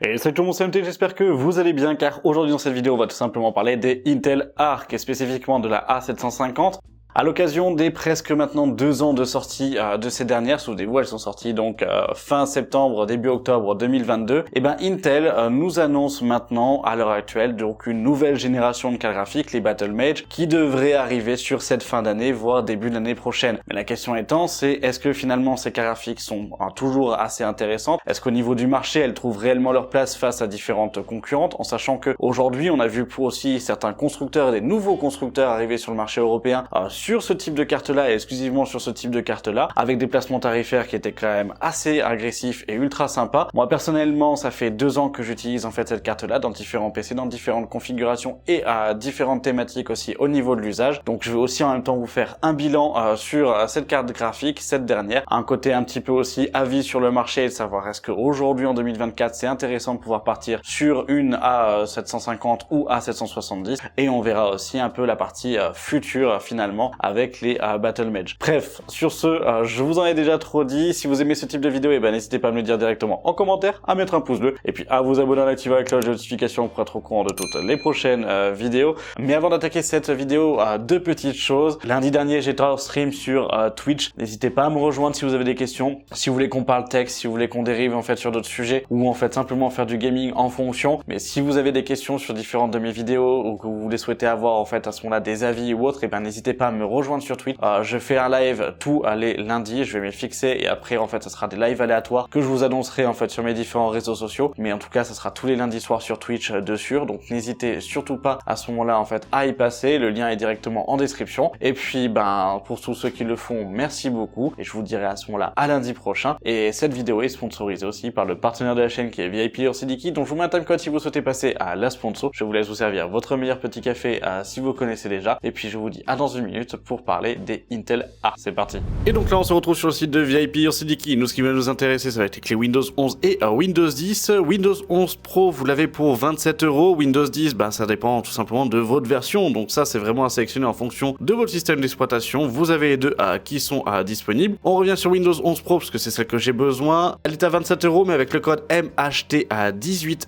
Et salut tout le monde, c'est MT, j'espère que vous allez bien car aujourd'hui dans cette vidéo on va tout simplement parler des Intel Arc et spécifiquement de la A750. À l'occasion des presque maintenant 2 ans de sortie de ces dernières, souvenez-vous, elles sont sorties donc fin septembre, début octobre 2022, et ben Intel nous annonce maintenant à l'heure actuelle donc une nouvelle génération de cartes graphiques, les Battlemage, qui devrait arriver sur cette fin d'année, voire début de l'année prochaine. Mais la question étant, c'est est-ce que finalement ces cartes graphiques sont toujours assez intéressantes? Est-ce qu'au niveau du marché, elles trouvent réellement leur place face à différentes concurrentes, en sachant que aujourd'hui on a vu aussi certains constructeurs et des nouveaux constructeurs arriver sur le marché européen sur ce type de carte-là et exclusivement sur ce type de carte-là, avec des placements tarifaires qui étaient quand même assez agressifs et ultra sympas. Moi personnellement, ça fait 2 ans que j'utilise en fait cette carte-là dans différents PC, dans différentes configurations et à différentes thématiques aussi au niveau de l'usage. Donc je vais aussi en même temps vous faire un bilan sur cette carte graphique, cette dernière, un côté un petit peu aussi avis sur le marché et de savoir est-ce qu'aujourd'hui en 2024 c'est intéressant de pouvoir partir sur une A750 ou A770, et on verra aussi un peu la partie future finalement avec les Battlemage. Bref, sur ce, je vous en ai déjà trop dit. Si vous aimez ce type de vidéo, et ben n'hésitez pas à me le dire directement en commentaire, à mettre un pouce bleu, et puis à vous abonner, à activer la cloche de notification pour être au courant de toutes les prochaines vidéos. Mais avant d'attaquer cette vidéo, 2 petites choses. Lundi dernier, j'étais en stream sur Twitch. N'hésitez pas à me rejoindre si vous avez des questions. Si vous voulez qu'on parle tech, si vous voulez qu'on dérive en fait sur d'autres sujets, ou en fait simplement faire du gaming en fonction. Mais si vous avez des questions sur différentes de mes vidéos, ou que vous voulez souhaiter avoir en fait à ce moment-là des avis ou autre, et ben n'hésitez pas à me rejoindre sur Twitch. Je fais un live tous les lundis, je vais m'y fixer, et après en fait ça sera des lives aléatoires que je vous annoncerai en fait sur mes différents réseaux sociaux, mais en tout cas ça sera tous les lundis soirs sur Twitch dessus, donc n'hésitez surtout pas à ce moment-là en fait à y passer, le lien est directement en description. Et puis ben pour tous ceux qui le font, merci beaucoup, et je vous dirai à ce moment-là à lundi prochain. Et cette vidéo est sponsorisée aussi par le partenaire de la chaîne qui est VIP Ursidiki, donc je vous mets un timecode si vous souhaitez passer à la sponsor. Je vous laisse vous servir votre meilleur petit café si vous connaissez déjà, et puis je vous dis à dans une minute pour parler des Intel Arc. C'est parti. Et donc là on se retrouve sur le site de VIP Ursidiki. Nous, ce qui va nous intéresser, ça va être les clés Windows 11 et Windows 10. Windows 11 Pro, vous l'avez pour 27 €. Windows 10, bah ça dépend tout simplement de votre version, donc ça c'est vraiment à sélectionner en fonction de votre système d'exploitation. Vous avez les deux qui sont disponibles. On revient sur Windows 11 Pro parce que c'est celle que j'ai besoin. Elle est à 27 €, mais avec le code MHT18,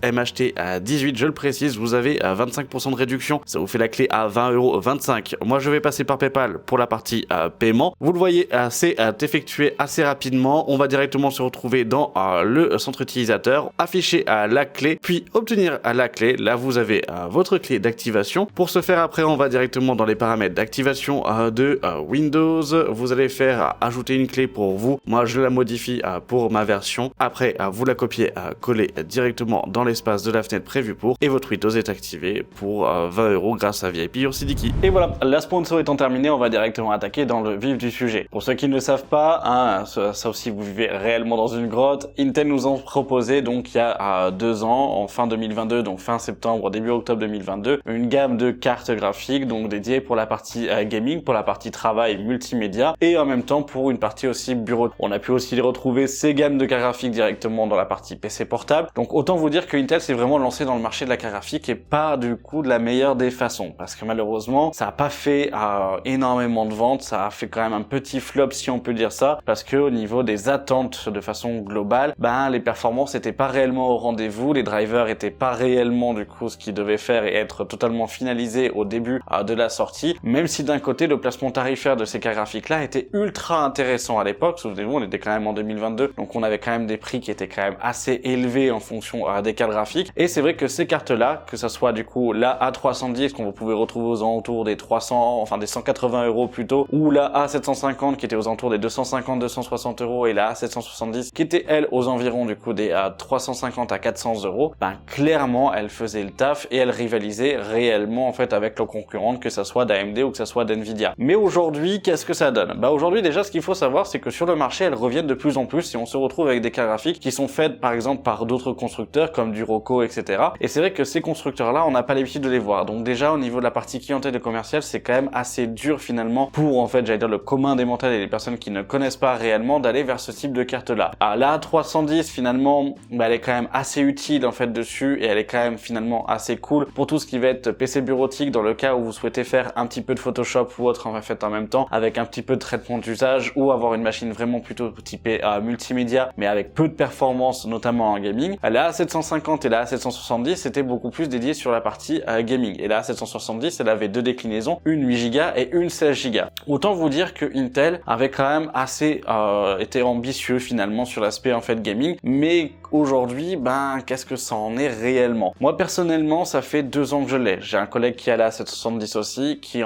je le précise, vous avez 25% de réduction. Ça vous fait la clé à 20,25 €. Moi je vais passer par PayPal pour la partie paiement. Vous le voyez, c'est effectué assez rapidement. On va directement se retrouver dans le centre utilisateur, afficher la clé, puis obtenir la clé. Là vous avez votre clé d'activation. Pour ce faire, après on va directement dans les paramètres d'activation de Windows. Vous allez faire ajouter une clé pour vous. Moi je la modifie pour ma version. Après vous la copiez, coller directement dans l'espace de la fenêtre prévue pour, et votre Windows est activé pour 20 € grâce à VIP Ursidiki. Et voilà, la sponsor étant terminée, on va directement attaquer dans le vif du sujet. Pour ceux qui ne le savent pas, sauf si vous vivez réellement dans une grotte, Intel nous ont proposé donc il y a 2 ans, en fin 2022, donc fin septembre, début octobre 2022, une gamme de cartes graphiques donc dédiées pour la partie gaming, pour la partie travail multimédia, et en même temps pour une partie aussi bureau. On a pu aussi les retrouver ces gammes de cartes graphiques directement dans la partie PC portable. Donc autant vous dire que Intel s'est vraiment lancé dans le marché de la carte graphique, et pas du coup de la meilleure des façons, parce que malheureusement ça a pas fait énormément de ventes, ça a fait quand même un petit flop si on peut dire ça, parce que au niveau des attentes de façon globale, les performances étaient pas réellement au rendez-vous, les drivers étaient pas réellement du coup ce qu'ils devaient faire et être totalement finalisés au début de la sortie, même si d'un côté le placement tarifaire de ces cartes graphiques là était ultra intéressant à l'époque. Souvenez-vous, on était quand même en 2022, donc on avait quand même des prix qui étaient quand même assez élevés en fonction des cartes graphiques, et c'est vrai que ces cartes là, que ça soit du coup la A310 qu'on pouvez retrouver aux alentours des 300, enfin des 180 € plutôt, ou la A750 qui était aux alentours des 250-260 € et la A770 qui était elle aux environs du coup des 350 à 400 €, clairement elle faisait le taf et elle rivalisait réellement en fait avec leurs concurrentes, que ça soit d'AMD ou que ça soit d'NVIDIA. Mais aujourd'hui, qu'est-ce que ça donne? Aujourd'hui déjà, ce qu'il faut savoir, c'est que sur le marché elles reviennent de plus en plus, et on se retrouve avec des cartes graphiques qui sont faites par exemple par d'autres constructeurs comme du Roku, etc. Et c'est vrai que ces constructeurs là, on n'a pas l'habitude de les voir. Donc déjà au niveau de la partie clientèle et commerciale, c'est quand même assez dur sûr finalement pour en fait j'allais dire le commun des mortels et les personnes qui ne connaissent pas réellement d'aller vers ce type de carte là. La A310 finalement elle est quand même assez utile en fait dessus et elle est quand même finalement assez cool pour tout ce qui va être PC bureautique dans le cas où vous souhaitez faire un petit peu de Photoshop ou autre en fait en même temps avec un petit peu de traitement d'usage ou avoir une machine vraiment plutôt typée multimédia mais avec peu de performance notamment en gaming. La A750 et la A770 c'était beaucoup plus dédié sur la partie gaming et la A770 elle avait deux déclinaisons, une 8Go et une 16Go. Autant vous dire que Intel avait quand même assez été ambitieux finalement sur l'aspect en fait gaming, mais aujourd'hui qu'est-ce que ça en est réellement? Moi personnellement ça fait 2 ans que je l'ai. J'ai un collègue qui a la 770 aussi, qui lui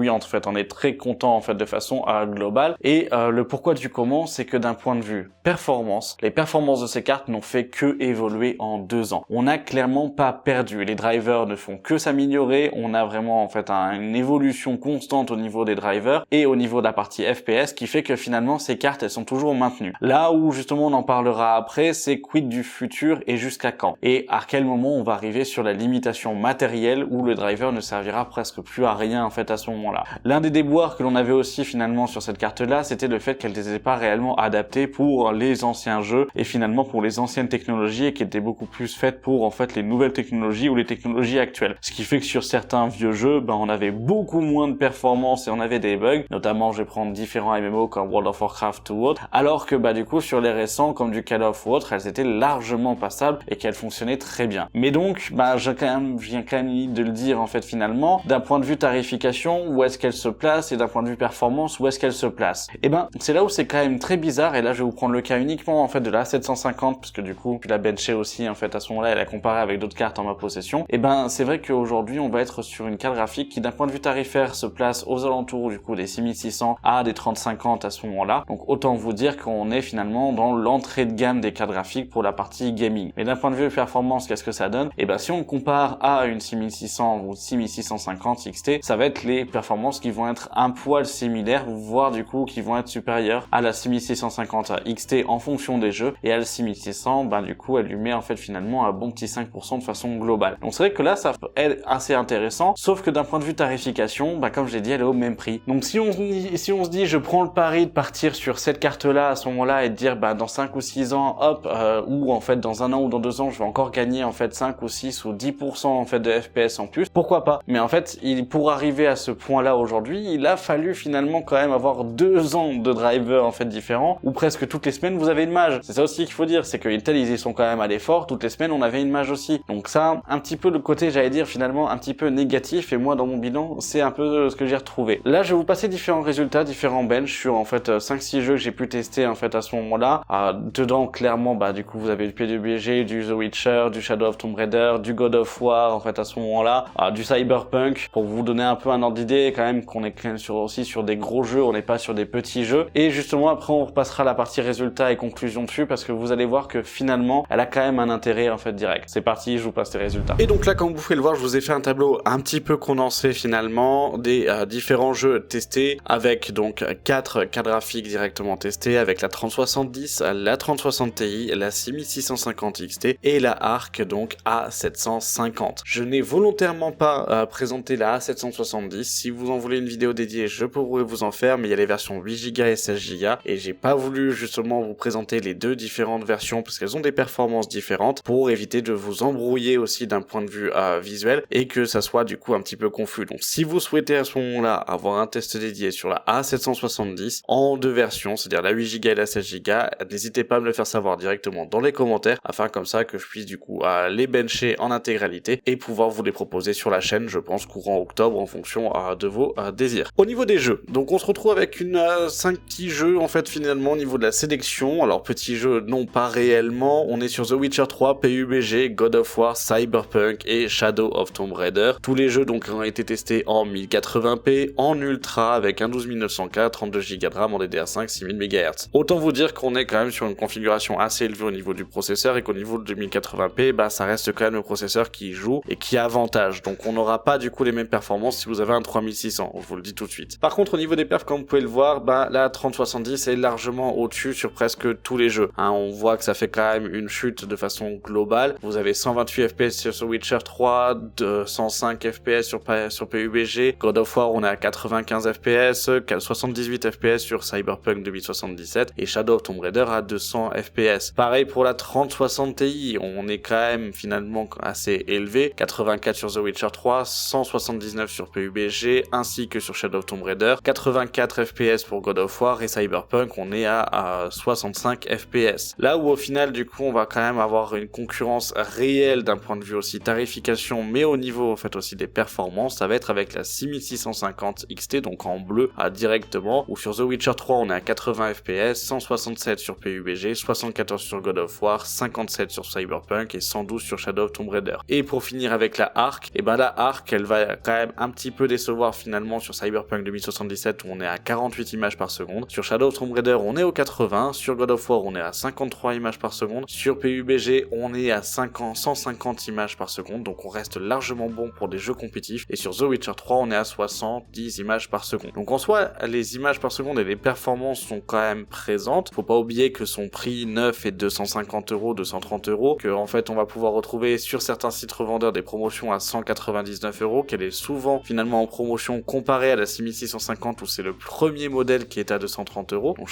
en fait en est très content en fait de façon globale et le pourquoi du comment c'est que d'un point de vue performance, les performances de ces cartes n'ont fait que évoluer en 2 ans. On n'a clairement pas perdu, les drivers ne font que s'améliorer, on a vraiment en fait une évolution constante au niveau des drivers et au niveau de la partie FPS qui fait que finalement ces cartes elles sont toujours maintenues. Là où justement on en parlera après, c'est quid du futur et jusqu'à quand et à quel moment on va arriver sur la limitation matérielle où le driver ne servira presque plus à rien en fait à ce moment-là. L'un des déboires que l'on avait aussi finalement sur cette carte là c'était le fait qu'elle n'était pas réellement adaptée pour les anciens jeux et finalement pour les anciennes technologies et qui étaient beaucoup plus faites pour en fait les nouvelles technologies ou les technologies actuelles. Ce qui fait que sur certains vieux jeux on avait beaucoup moins de performance et on avait des bugs, notamment je vais prendre différents MMO comme World of Warcraft ou autre, alors que du coup sur les récents comme du Call of ou autre elles étaient largement passables et qu'elles fonctionnaient très bien. Mais donc je viens quand même de le dire en fait finalement, d'un point de vue tarification où est-ce qu'elle se place et d'un point de vue performance où est-ce qu'elle se place. Et c'est là où c'est quand même très bizarre et là je vais vous prendre le cas uniquement en fait de la 750 parce que du coup puis la bencher aussi en fait à ce moment-là elle a comparé avec d'autres cartes en ma possession. Et c'est vrai qu'aujourd'hui on va être sur une carte graphique qui d'un point de vue tarifaire se place aux alentours du coup des 6600 à des 3050 à ce moment-là. Donc autant vous dire qu'on est finalement dans l'entrée de gamme des cartes graphiques pour la partie gaming. Mais d'un point de vue performance, qu'est-ce que ça donne? Et si on compare à une 6600 ou 6650 XT, ça va être les performances qui vont être un poil similaires, voire du coup qui vont être supérieures à la 6650 XT en fonction des jeux et à la 6600, du coup elle lui met en fait finalement un bon petit 5% de façon globale. Donc c'est vrai que là ça peut être assez intéressant, sauf que d'un point de vue tarification, comme je l'ai dit, elle est au même prix. Donc si on se dit je prends le pari de partir sur cette carte là à ce moment-là et de dire dans 5 ou 6 ans hop ou en fait dans 1 an ou dans 2 ans je vais encore gagner en fait 5 ou 6 ou 10% en fait de FPS en plus, pourquoi pas? Mais en fait pour arriver à ce point là aujourd'hui il a fallu finalement quand même avoir 2 ans de drivers en fait différents où presque toutes les semaines vous avez une mage. C'est ça aussi qu'il faut dire, c'est que Intel ils y sont quand même à l'effort, toutes les semaines on avait une mage aussi. Donc ça un petit peu le côté j'allais dire finalement un petit peu négatif et moi dans mon bilan c'est un peu ce que j'ai retrouvé. Là je vais vous passer différents résultats, différents bench sur en fait 5-6 jeux que j'ai pu tester en fait à ce moment-là. Dedans clairement du coup vous avez du PUBG, du The Witcher, du Shadow of Tomb Raider, du God of War en fait à ce moment-là, du Cyberpunk pour vous donner un peu un ordre d'idée quand même qu'on est quand même aussi sur des gros jeux, on n'est pas sur des petits jeux. Et justement après on repassera la partie résultats et conclusions dessus parce que vous allez voir que finalement elle a quand même un intérêt en fait direct. C'est parti, je vous passe les résultats. Et donc là comme vous pouvez le voir je vous ai fait un tableau un petit peu condensé finalement des différents jeux testés avec donc 4 cartes graphiques directement testées avec la 3070, la 3060 Ti, la 6650 XT et la Arc donc A750. Je n'ai volontairement pas présenté la A770. Si vous en voulez une vidéo dédiée, je pourrais vous en faire, mais il y a les versions 8Go et 16Go et j'ai pas voulu justement vous présenter les deux différentes versions parce qu'elles ont des performances différentes pour éviter de vous embrouiller aussi d'un point de vue visuel et que ça soit du coup un petit peu confus. Donc si vous souhaitez à ce moment-là avoir un test dédié sur la A770 en deux versions, c'est-à-dire la 8Go et la 16Go, n'hésitez pas à me le faire savoir directement dans les commentaires afin comme ça que je puisse du coup les bencher en intégralité et pouvoir vous les proposer sur la chaîne, je pense courant octobre en fonction de vos désirs. Au niveau des jeux, donc on se retrouve avec 5 petits jeux en fait finalement au niveau de la sélection. Alors petits jeux non pas réellement, on est sur The Witcher 3, PUBG, God of War, Cyberpunk et Shadow of Tomb Raider. Tous les jeux donc ont été testés en 1080p, en ultra avec un 12900K, 32Go de RAM en DDR5, 6000 MHz. Autant vous dire qu'on est quand même sur une configuration assez élevée au niveau du processeur et qu'au niveau de 1080p, ça reste quand même le processeur qui joue et qui avantage. Donc on n'aura pas du coup les mêmes performances si vous avez un 3600, je vous le dis tout de suite. Par contre au niveau des perfs, comme vous pouvez le voir, la 3070 est largement au-dessus sur presque tous les jeux. On voit que ça fait quand même une chute de façon globale. Vous avez 128 FPS sur Witcher 3, 105 FPS sur PUBG, God of of War on est à 95 FPS, 78 FPS sur Cyberpunk 2077 et Shadow of Tomb Raider à 200 FPS. Pareil pour la 3060 Ti, on est quand même finalement assez élevé, 84 sur The Witcher 3, 179 sur PUBG ainsi que sur Shadow of Tomb Raider, 84 FPS pour God of War et Cyberpunk on est à 65 FPS. Là où au final du coup on va quand même avoir une concurrence réelle d'un point de vue aussi tarification mais au niveau en fait aussi des performances, ça va être avec la 6650 XT donc en bleu directement, où sur The Witcher 3 on est à 80 FPS, 167 sur PUBG, 74 sur God of War, 57 sur Cyberpunk et 112 sur Shadow of Tomb Raider. Et pour finir avec la Arc, et ben la Arc elle va quand même un petit peu décevoir finalement sur Cyberpunk 2077 où on est à 48 images par seconde, sur Shadow of Tomb Raider on est au 80, sur God of War on est à 53 images par seconde, sur PUBG on est à 150 images par seconde, donc on reste largement bon pour des jeux compétitifs, et sur The Witcher 3 on est à 70 images par seconde. Donc en soi les images par seconde et les performances sont quand même présentes, faut pas oublier que son prix neuf est 250 €, 230 €, que en fait on va pouvoir retrouver sur certains sites revendeurs des promotions à 199 €, qu'elle est souvent finalement en promotion comparée à la 6650 où c'est le premier modèle qui est à 230 €, donc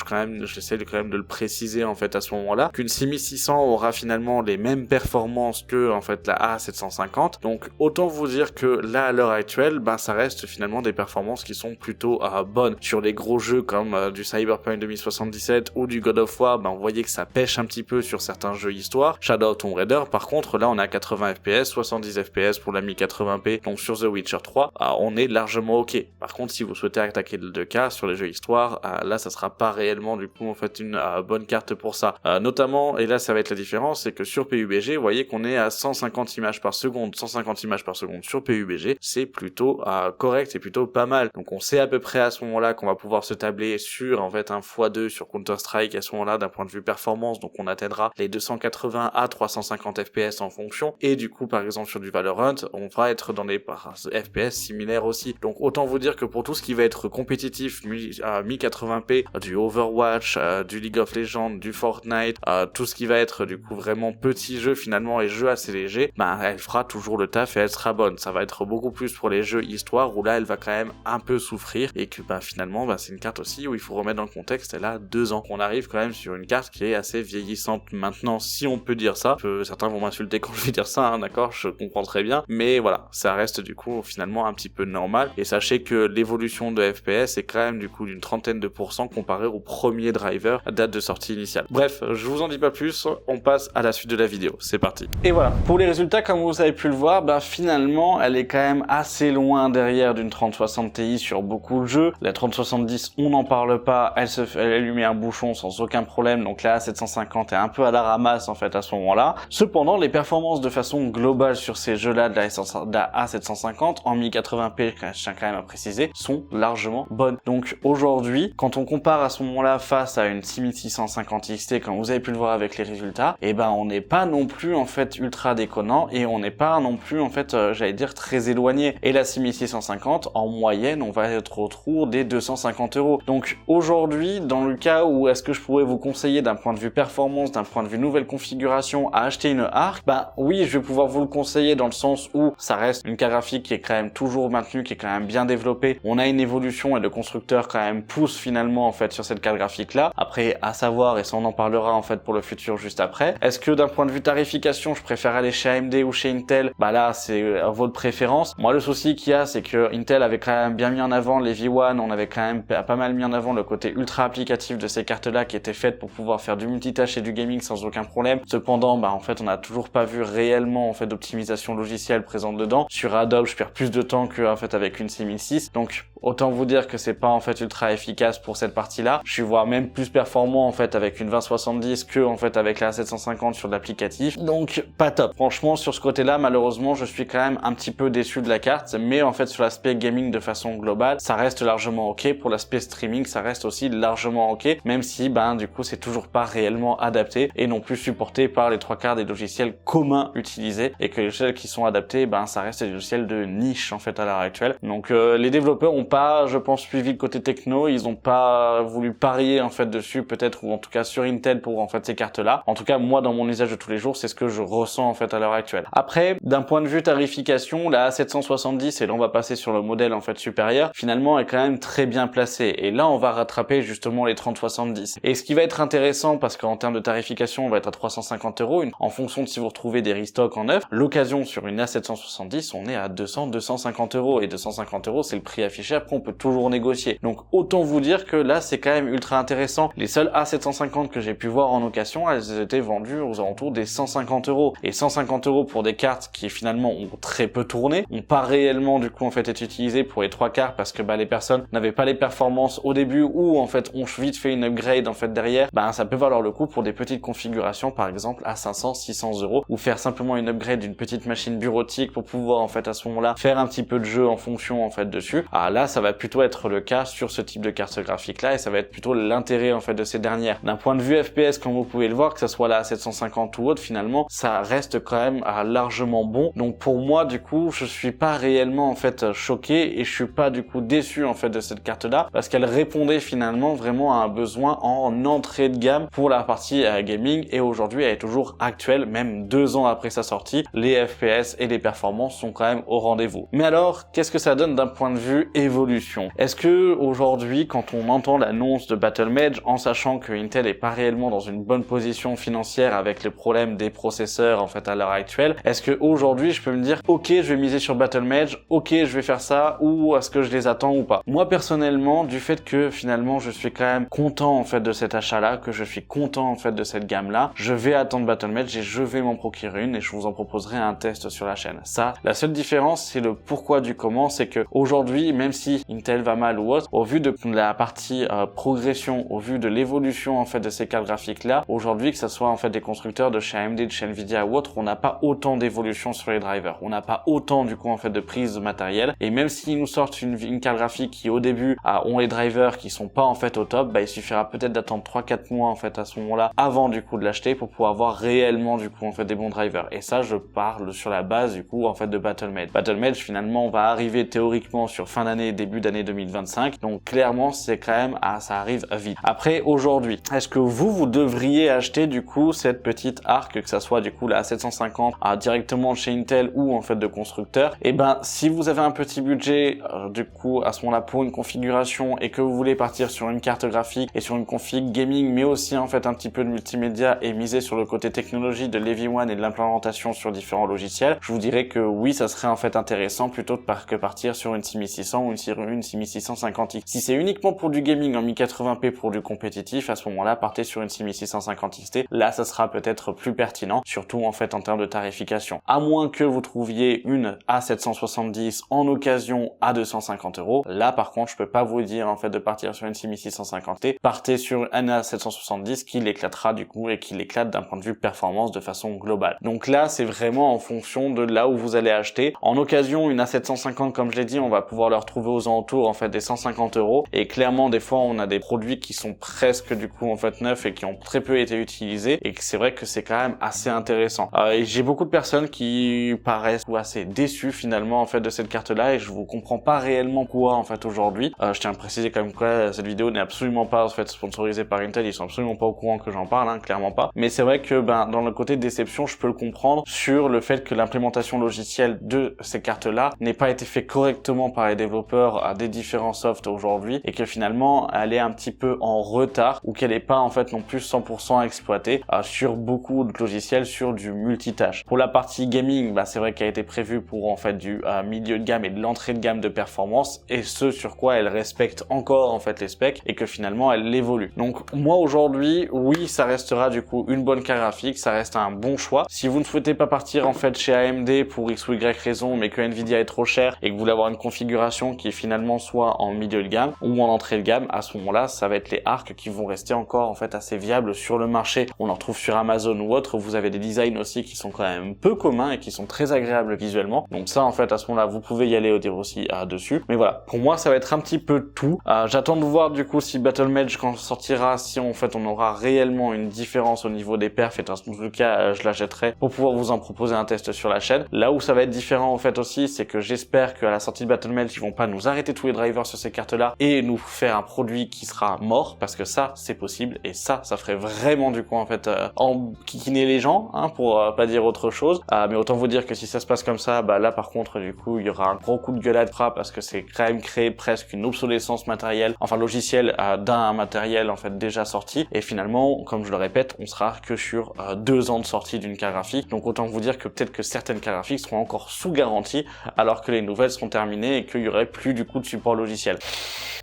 j'essaie quand même de le préciser en fait à ce moment-là, qu'une 6600 aura finalement les mêmes performances que en fait la A750, donc autant vous dire que là à l'heure actuelle, ben ça reste finalement des performances qui sont plutôt bonnes. Sur les gros jeux comme du Cyberpunk 2077 ou du God of War, ben on voyait que ça pêche un petit peu sur certains jeux histoire. Shadow of Tomb Raider par contre là on est à 80 FPS, 70 FPS pour la 1080p, donc sur The Witcher 3 on est largement ok. Par contre si vous souhaitez attaquer le 2K sur les jeux histoire, là ça sera pas réellement du coup en fait une bonne carte pour ça. Notamment, et là ça va être la différence, c'est que sur PUBG vous voyez qu'on est à 150 images par seconde, 150 images par seconde sur PUBG, c'est plutôt correct, c'est plutôt pas mal. Donc on sait à peu près à ce moment-là qu'on va pouvoir se tabler sur en fait un x2 sur Counter-Strike à ce moment-là d'un point de vue performance, donc on atteindra les 280 à 350 FPS en fonction, et du coup par exemple sur du Valorant on va être dans des FPS similaires aussi. Donc autant vous dire que pour tout ce qui va être compétitif 1080p, du Overwatch, du League of Legends, du Fortnite, tout ce qui va être du coup vraiment petits jeux finalement et jeux assez légers, ben elle fera toujours le taf et elle sera bonne. Ça va être beaucoup plus pour les jeux histoire où là elle va quand même un peu souffrir, et que finalement c'est une carte aussi où il faut remettre dans le contexte, elle a 2 ans. On arrive quand même sur une carte qui est assez vieillissante maintenant, si on peut dire ça. Certains vont m'insulter quand je vais dire ça, d'accord, je comprends très bien, mais voilà, ça reste du coup finalement un petit peu normal, et sachez que l'évolution de FPS est quand même du coup d'une trentaine de pourcents comparé au premier driver à date de sortie initiale. Bref, je vous en dis pas plus, on passe à la suite de la vidéo, c'est parti. Et voilà, pour les résultats, comme vous avez pu le voir, finalement elle est quand même assez loin derrière d'une 3060 Ti sur beaucoup de jeux. La 3070 on n'en parle pas, elle lui met un bouchon sans aucun problème, donc la A750 est un peu à la ramasse en fait à ce moment-là. Cependant les performances de façon globale sur ces jeux-là de la A750 en 1080p, je tiens quand même à préciser, sont largement bonnes. Donc aujourd'hui, quand on compare à ce moment-là face à une 6650 XT, comme vous avez pu le voir avec les résultats, et on n'est pas non plus en fait ultra déconnant, et on n'est pas non plus en fait j'allais dire très éloigné. Et la 6650 en moyenne on va être autour des 250 €. Donc aujourd'hui, dans le cas où est-ce que je pourrais vous conseiller d'un point de vue performance, d'un point de vue nouvelle configuration à acheter une Arc, oui je vais pouvoir vous le conseiller dans le sens où ça reste une carte graphique qui est quand même toujours maintenue, qui est quand même bien développée, on a une évolution et le constructeur quand même pousse finalement en fait sur cette carte graphique là. Après à savoir, et ça on en parlera en fait pour le futur juste après, est-ce que d'un point de vue tarification je préfère aller chez AMD ou chez Intel? Là c'est votre préférence. Moi le souci qu'il y a c'est que Intel avait quand même bien mis en avant les V1, on avait quand même pas mal mis en avant le côté ultra applicatif de ces cartes là qui étaient faites pour pouvoir faire du multitâche et du gaming sans aucun problème. Cependant en fait on n'a toujours pas vu réellement en fait d'optimisation logicielle présente dedans. Sur Adobe je perds plus de temps que en fait avec une 6006, donc autant vous dire que c'est pas en fait ultra efficace pour cette partie là. Je suis voire même plus performant en fait avec une 2070 que en fait avec la 750 sur l'applicatif, donc pas top. Franchement sur ce côté là malheureusement je suis quand même un petit peu déçu de la carte, mais en fait sur l'aspect gaming de façon globale ça reste largement ok. Pour l'aspect streaming ça reste aussi largement ok, même si du coup c'est toujours pas réellement adapté et non plus supporté par les 3/4 des logiciels communs utilisés, et que les logiciels qui sont adaptés ça reste des logiciels de niche en fait à l'heure actuelle. Donc les développeurs ont pas, je pense, suivi le côté techno, ils ont pas voulu parier en fait dessus peut-être, ou en tout cas sur Intel pour en fait ces cartes-là. En tout cas, moi dans mon usage de tous les jours, c'est ce que je ressens en fait à l'heure actuelle. Après, d'un point de vue tarification, la A770, et là on va passer sur le modèle en fait supérieur, finalement est quand même très bien placée. Et là, on va rattraper justement les 3070. Et ce qui va être intéressant, parce qu'en termes de tarification, on va être à 350 €, en fonction de si vous retrouvez des restocks en neuf, l'occasion sur une A770, on est à 200-250 €. Et 250 €, c'est le prix affiché. Après, on peut toujours négocier. Donc, autant vous dire que là, c'est quand même ultra intéressant. Les seules A750 que j'ai pu voir en occasion, elles étaient vendues aux alentours des 150 €. Et 150 € pour des cartes qui finalement ont très peu tourné, ont pas réellement du coup en fait été utilisées pour les trois quarts parce que les personnes n'avaient pas les performances au début ou en fait ont vite fait une upgrade en fait derrière, ça peut valoir le coup pour des petites configurations par exemple à 500-600 € ou faire simplement une upgrade d'une petite machine bureautique pour pouvoir en fait à ce moment-là faire un petit peu de jeu en fonction en fait dessus. Là ça va plutôt être le cas sur ce type de carte graphique là et ça va être plutôt l'intérêt en fait de ces dernières. D'un point de vue FPS, comme vous pouvez le voir, que ça soit la 750 ou autre, finalement ça reste quand même largement bon. Donc pour moi du coup je suis pas réellement en fait choqué et je suis pas du coup déçu en fait de cette carte là parce qu'elle répondait finalement vraiment à un besoin en entrée de gamme pour la partie gaming et aujourd'hui elle est toujours actuelle, même 2 ans après sa sortie, les FPS et les performances sont quand même au rendez-vous. Mais alors qu'est-ce que ça donne d'un point de vue évolution? Est-ce que aujourd'hui quand on entend l'annonce de Battlemage, en sachant que Intel est pas réellement dans une bonne position financière avec les problèmes des processeurs en fait à l'heure actuelle, est-ce que aujourd'hui je peux me dire ok je vais miser sur Battlemage, ok je vais faire ça, ou est-ce que je les attends ou pas? Moi personnellement, du fait que finalement je suis quand même content en fait de cet achat là, que je suis content en fait de cette gamme là, je vais attendre Battlemage et je vais m'en procurer une et je vous en proposerai un test sur la chaîne. Ça, la seule différence c'est le pourquoi du comment, c'est que aujourd'hui même si Intel va mal ou autre, au vu de la partie progression, au vu de l'évolution en fait de ces cartes graphiques là, aujourd'hui que ça soit en fait des constructeurs de chez AMD, de chez Nvidia ou autre, on n'a pas autant d'évolution sur les drivers, on n'a pas autant du coup en fait de prise de matériel et même s'ils nous sortent une carte graphique qui au début ont les drivers qui sont pas en fait au top, il suffira peut-être d'attendre 3-4 mois en fait à ce moment-là avant du coup de l'acheter pour pouvoir avoir réellement du coup en fait des bons drivers. Et ça je parle sur la base du coup en fait de Battlemage. Battlemage finalement va arriver théoriquement sur fin d'année, début d'année 2025, donc clairement c'est quand même ça arrive vite. Après aujourd'hui, est-ce que vous devriez acheter du coup cette petite arc, que ça soit du coup la A750 directement chez Intel ou en fait de constructeur? Et si vous avez un petit budget du coup à ce moment-là pour une configuration et que vous voulez partir sur une carte graphique et sur une config gaming mais aussi en fait un petit peu de multimédia et miser sur le côté technologie de l'EV1 et de l'implémentation sur différents logiciels, je vous dirais que oui ça serait en fait intéressant plutôt que partir sur une 6600 ou une 6650X. Si c'est uniquement pour du gaming en 1080p pour du compétitif, à ce moment-là partez sur une 6650 XT, là ça sera peut-être plus pertinent, surtout en fait en termes de tarification. À moins que vous trouviez une A770 en occasion à 250 €, là par contre je peux pas vous dire en fait de partir sur une 6650T, partez sur une A770 qui l'éclatera du coup et qui l'éclate d'un point de vue performance de façon globale. Donc là c'est vraiment en fonction de là où vous allez acheter. En occasion une A750 comme je l'ai dit, on va pouvoir le retrouver aux alentours en fait des 150 € et clairement des fois on a des produits qui sont presque du coup en fait neufs et qui ont très peu été utilisés et que c'est vrai que c'est quand même assez intéressant. Et j'ai beaucoup de personnes qui paraissent assez déçues finalement en fait de cette carte là et je vous comprends pas réellement quoi en fait aujourd'hui. Je tiens à préciser quand même que cette vidéo n'est absolument pas en fait sponsorisée par Intel, ils sont absolument pas au courant que j'en parle, clairement pas. Mais c'est vrai que dans le côté déception, je peux le comprendre sur le fait que l'implémentation logicielle de ces cartes là n'ait pas été fait correctement par les développeurs des différents softs aujourd'hui et que finalement elle est un petit peu en retard ou qu'elle est pas en fait non plus 100% exploitée sur beaucoup de logiciels sur du multitâche. Pour la partie gaming, c'est vrai qu'elle a été prévue pour en fait du milieu de gamme et de l'entrée de gamme de performance et ce sur quoi elle respecte encore en fait les specs et que finalement elle évolue. Donc moi aujourd'hui, oui ça restera du coup une bonne carte graphique, ça reste un bon choix. Si vous ne souhaitez pas partir en fait chez AMD pour X ou Y raison mais que Nvidia est trop cher et que vous voulez avoir une configuration qui finalement soit en milieu de gamme ou en entrée de gamme, à ce moment-là ça va être les arcs qui vont rester encore en fait assez viables sur le marché. On en retrouve sur Amazon ou autre, vous avez des designs aussi qui sont quand même peu communs et qui sont très agréables visuellement. Donc ça en fait à ce moment-là vous pouvez y aller aussi dessus. Mais voilà, pour moi ça va être un petit peu tout. J'attends de voir du coup si Battlemage quand sortira, si en fait on aura réellement une différence au niveau des perfs et dans tout cas je la jetterai pour pouvoir vous en proposer un test sur la chaîne. Là où ça va être différent en fait aussi, c'est que j'espère qu'à la sortie de Battlemage ils vont pas nous nous arrêter tous les drivers sur ces cartes-là et nous faire un produit qui sera mort, parce que ça, c'est possible, et ça ferait vraiment du coup en fait enquiquiner les gens, hein, pour pas dire autre chose. Mais autant vous dire que si ça se passe comme ça, bah là par contre du coup il y aura un gros coup de gueule à frappe, parce que c'est quand même créer presque une obsolescence matérielle, enfin logicielle, d'un matériel en fait déjà sorti, et finalement, comme je le répète, on sera que sur 2 ans de sortie d'une carte graphique. Donc autant vous dire que peut-être que certaines cartes graphiques seront encore sous garantie, alors que les nouvelles seront terminées et qu'il y aurait plus du coup de support logiciel.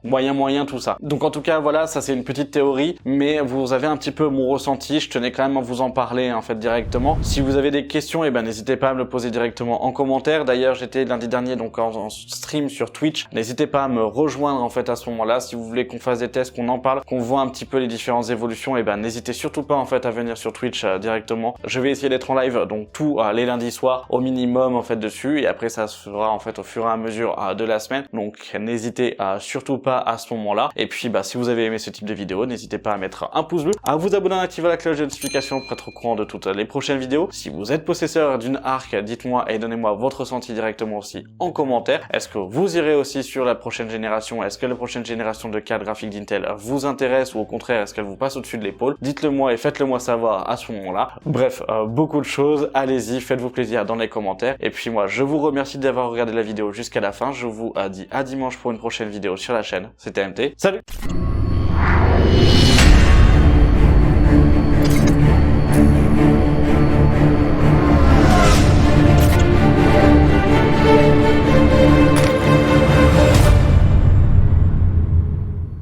Moyen tout ça. Donc en tout cas voilà, ça c'est une petite théorie, mais vous avez un petit peu mon ressenti, je tenais quand même à vous en parler en fait directement. Si vous avez des questions, eh ben n'hésitez pas à me le poser directement en commentaire. D'ailleurs j'étais lundi dernier donc en stream sur Twitch, n'hésitez pas à me rejoindre en fait à ce moment-là. Si vous voulez qu'on fasse des tests, qu'on en parle, qu'on voit un petit peu les différentes évolutions, eh ben n'hésitez surtout pas en fait à venir sur Twitch directement. Je vais essayer d'être en live donc tous les lundis soirs au minimum en fait dessus, et après ça se fera en fait au fur et à mesure de la semaine. Donc n'hésitez surtout pas à ce moment-là. Et puis bah si vous avez aimé ce type de vidéo, n'hésitez pas à mettre un pouce bleu, à vous abonner, à activer la cloche de notification pour être au courant de toutes les prochaines vidéos. Si vous êtes possesseur d'une ARC, dites-moi et donnez-moi votre ressenti directement aussi en commentaire. Est-ce que vous irez aussi sur la prochaine génération? Est-ce que la prochaine génération de cartes graphiques d'Intel vous intéresse, ou au contraire est-ce qu'elle vous passe au-dessus de l'épaule? Dites-le moi et faites-le moi savoir à ce moment-là. Bref, beaucoup de choses, allez-y, faites-vous plaisir dans les commentaires. Et puis moi je vous remercie d'avoir regardé la vidéo jusqu'à la fin. Je vous dis à dimanche pour une prochaine vidéo sur la chaîne. C'était MT, salut!